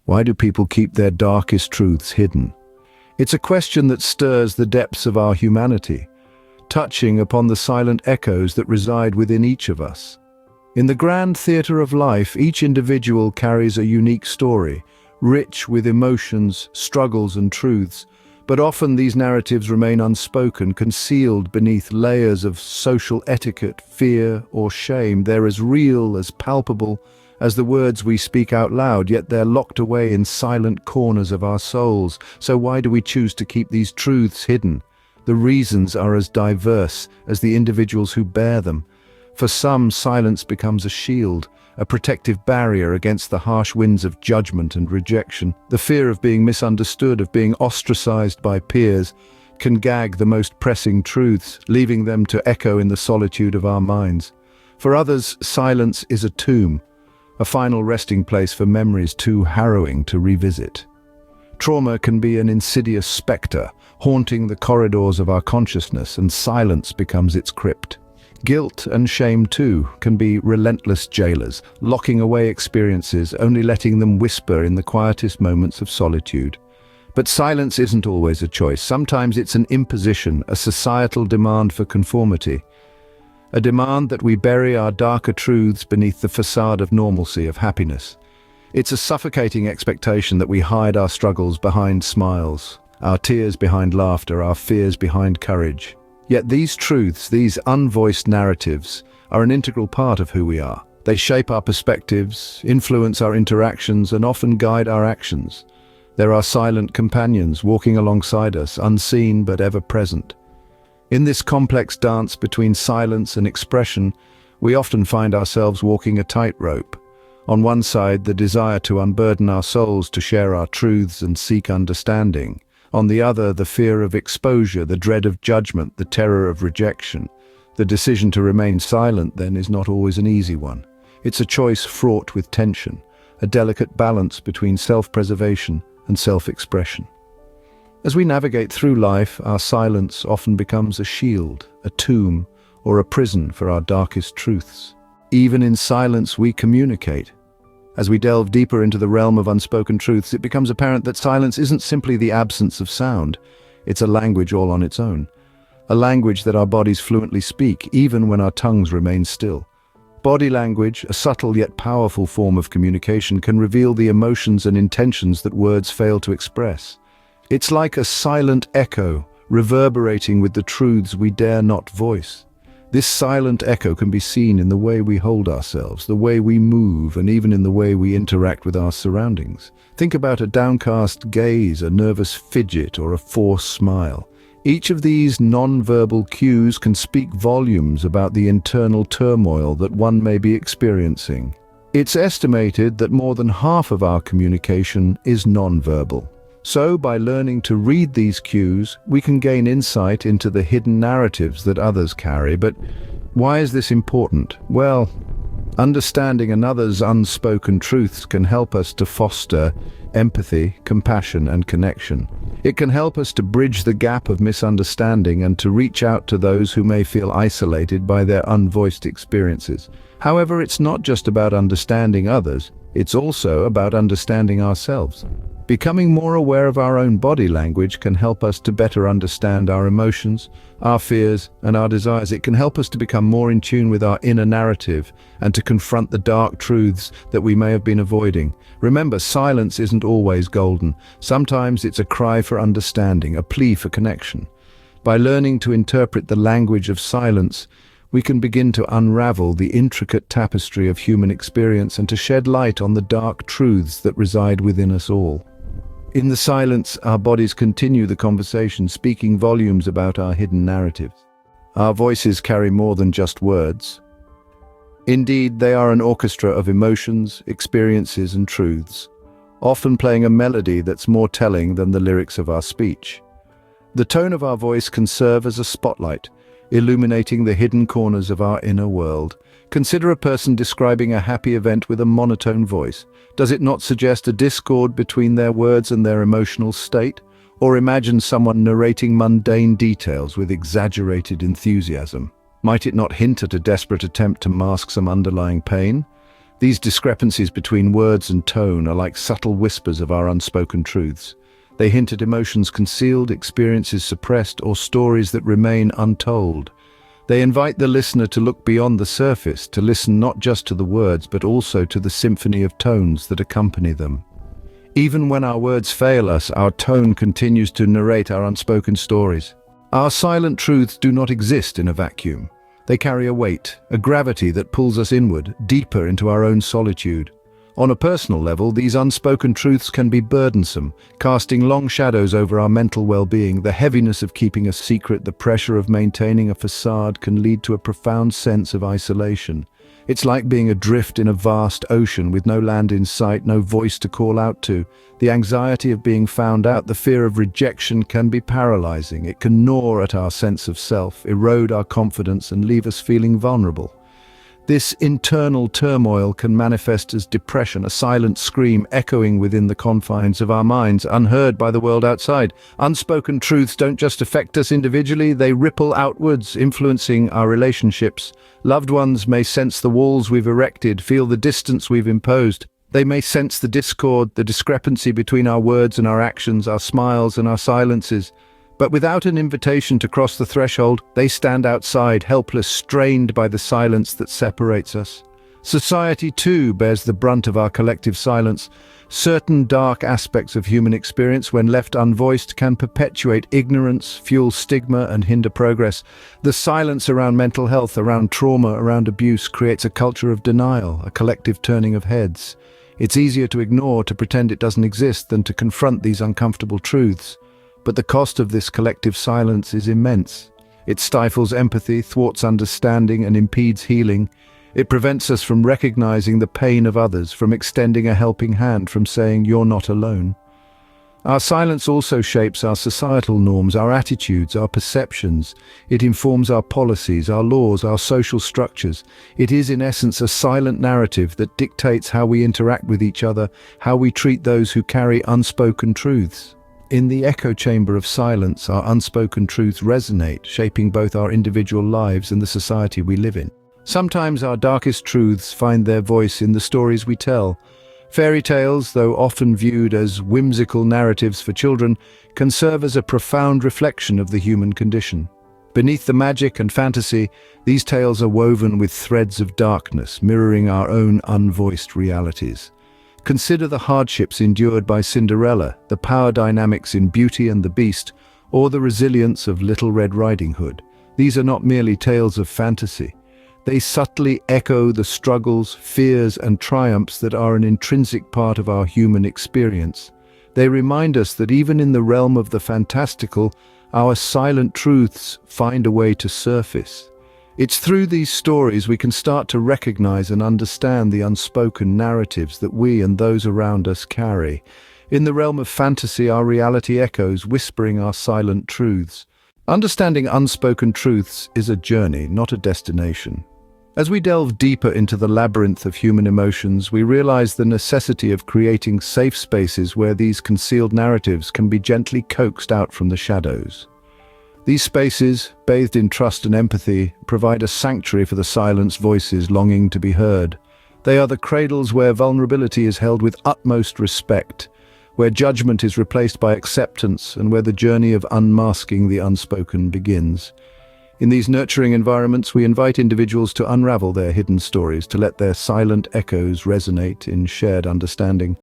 Why do people keep their darkest truths hidden? It's a question that stirs the depths of our humanity, touching upon the silent echoes that reside within each of us. In the grand theatre of life, each individual carries a unique story, rich with emotions, struggles, and truths, but often these narratives remain unspoken, concealed beneath layers of social etiquette, fear, or shame. They're as real, as palpable, as the words we speak out loud, yet they're locked away in silent corners of our souls. So why do we choose to keep these truths hidden? The reasons are as diverse as the individuals who bear them. For some, silence becomes a shield, a protective barrier against the harsh winds of judgment and rejection. The fear of being misunderstood, of being ostracized by peers, can gag the most pressing truths, leaving them to echo in the solitude of our minds. For others, silence is a tomb, a final resting place for memories too harrowing to revisit. Trauma can be an insidious spectre, haunting the corridors of our consciousness, and silence becomes its crypt. Guilt and shame, too, can be relentless jailers, locking away experiences, only letting them whisper in the quietest moments of solitude. But silence isn't always a choice. Sometimes it's an imposition, a societal demand for conformity. A demand that we bury our darker truths beneath the facade of normalcy, of happiness. It's a suffocating expectation that we hide our struggles behind smiles, our tears behind laughter, our fears behind courage. Yet these truths, these unvoiced narratives, are an integral part of who we are. They shape our perspectives, influence our interactions, and often guide our actions. They're our silent companions, walking alongside us, unseen but ever present. In this complex dance between silence and expression, we often find ourselves walking a tightrope. On one side, the desire to unburden our souls, to share our truths and seek understanding. On the other, the fear of exposure, the dread of judgment, the terror of rejection. The decision to remain silent, then, is not always an easy one. It's a choice fraught with tension, a delicate balance between self-preservation and self-expression. As we navigate through life, our silence often becomes a shield, a tomb, or a prison for our darkest truths. Even in silence, we communicate. As we delve deeper into the realm of unspoken truths, it becomes apparent that silence isn't simply the absence of sound. It's a language all on its own. A language that our bodies fluently speak, even when our tongues remain still. Body language, a subtle yet powerful form of communication, can reveal the emotions and intentions that words fail to express. It's like a silent echo, reverberating with the truths we dare not voice. This silent echo can be seen in the way we hold ourselves, the way we move, and even in the way we interact with our surroundings. Think about a downcast gaze, a nervous fidget, or a forced smile. Each of these non-verbal cues can speak volumes about the internal turmoil that one may be experiencing. It's estimated that more than half of our communication is non-verbal. So, by learning to read these cues, we can gain insight into the hidden narratives that others carry. But why is this important? Well, understanding another's unspoken truths can help us to foster empathy, compassion, and connection. It can help us to bridge the gap of misunderstanding and to reach out to those who may feel isolated by their unvoiced experiences. However, it's not just about understanding others, it's also about understanding ourselves. Becoming more aware of our own body language can help us to better understand our emotions, our fears, and our desires. It can help us to become more in tune with our inner narrative and to confront the dark truths that we may have been avoiding. Remember, silence isn't always golden. Sometimes it's a cry for understanding, a plea for connection. By learning to interpret the language of silence, we can begin to unravel the intricate tapestry of human experience and to shed light on the dark truths that reside within us all. In the silence, our bodies continue the conversation, speaking volumes about our hidden narratives. Our voices carry more than just words. Indeed, they are an orchestra of emotions, experiences, and truths, often playing a melody that's more telling than the lyrics of our speech. The tone of our voice can serve as a spotlight, illuminating the hidden corners of our inner world. Consider a person describing a happy event with a monotone voice. Does it not suggest a discord between their words and their emotional state? Or imagine someone narrating mundane details with exaggerated enthusiasm. Might it not hint at a desperate attempt to mask some underlying pain? These discrepancies between words and tone are like subtle whispers of our unspoken truths. They hint at emotions concealed, experiences suppressed, or stories that remain untold. They invite the listener to look beyond the surface, to listen not just to the words, but also to the symphony of tones that accompany them. Even when our words fail us, our tone continues to narrate our unspoken stories. Our silent truths do not exist in a vacuum. They carry a weight, a gravity that pulls us inward, deeper into our own solitude. On a personal level, these unspoken truths can be burdensome, casting long shadows over our mental well-being. The heaviness of keeping a secret, the pressure of maintaining a facade can lead to a profound sense of isolation. It's like being adrift in a vast ocean with no land in sight, no voice to call out to. The anxiety of being found out, the fear of rejection can be paralyzing. It can gnaw at our sense of self, erode our confidence, and leave us feeling vulnerable. This internal turmoil can manifest as depression, a silent scream echoing within the confines of our minds, unheard by the world outside. Unspoken truths don't just affect us individually, they ripple outwards, influencing our relationships. Loved ones may sense the walls we've erected, feel the distance we've imposed. They may sense the discord, the discrepancy between our words and our actions, our smiles and our silences. But without an invitation to cross the threshold, they stand outside, helpless, strained by the silence that separates us. Society, too, bears the brunt of our collective silence. Certain dark aspects of human experience, when left unvoiced, can perpetuate ignorance, fuel stigma, and hinder progress. The silence around mental health, around trauma, around abuse, creates a culture of denial, a collective turning of heads. It's easier to ignore, to pretend it doesn't exist, than to confront these uncomfortable truths. But the cost of this collective silence is immense. It stifles empathy, thwarts understanding, and impedes healing. It prevents us from recognizing the pain of others, from extending a helping hand, from saying, "You're not alone." Our silence also shapes our societal norms, our attitudes, our perceptions. It informs our policies, our laws, our social structures. It is, in essence, a silent narrative that dictates how we interact with each other, how we treat those who carry unspoken truths. In the echo chamber of silence, our unspoken truths resonate, shaping both our individual lives and the society we live in. Sometimes our darkest truths find their voice in the stories we tell. Fairy tales, though often viewed as whimsical narratives for children, can serve as a profound reflection of the human condition. Beneath the magic and fantasy, these tales are woven with threads of darkness, mirroring our own unvoiced realities. Consider the hardships endured by Cinderella, the power dynamics in Beauty and the Beast, or the resilience of Little Red Riding Hood. These are not merely tales of fantasy. They subtly echo the struggles, fears, and triumphs that are an intrinsic part of our human experience. They remind us that even in the realm of the fantastical, our silent truths find a way to surface. It's through these stories we can start to recognize and understand the unspoken narratives that we and those around us carry. In the realm of fantasy, our reality echoes, whispering our silent truths. Understanding unspoken truths is a journey, not a destination. As we delve deeper into the labyrinth of human emotions, we realize the necessity of creating safe spaces where these concealed narratives can be gently coaxed out from the shadows. These spaces, bathed in trust and empathy, provide a sanctuary for the silenced voices longing to be heard. They are the cradles where vulnerability is held with utmost respect, where judgment is replaced by acceptance, and where the journey of unmasking the unspoken begins. In these nurturing environments, we invite individuals to unravel their hidden stories, to let their silent echoes resonate in shared understanding.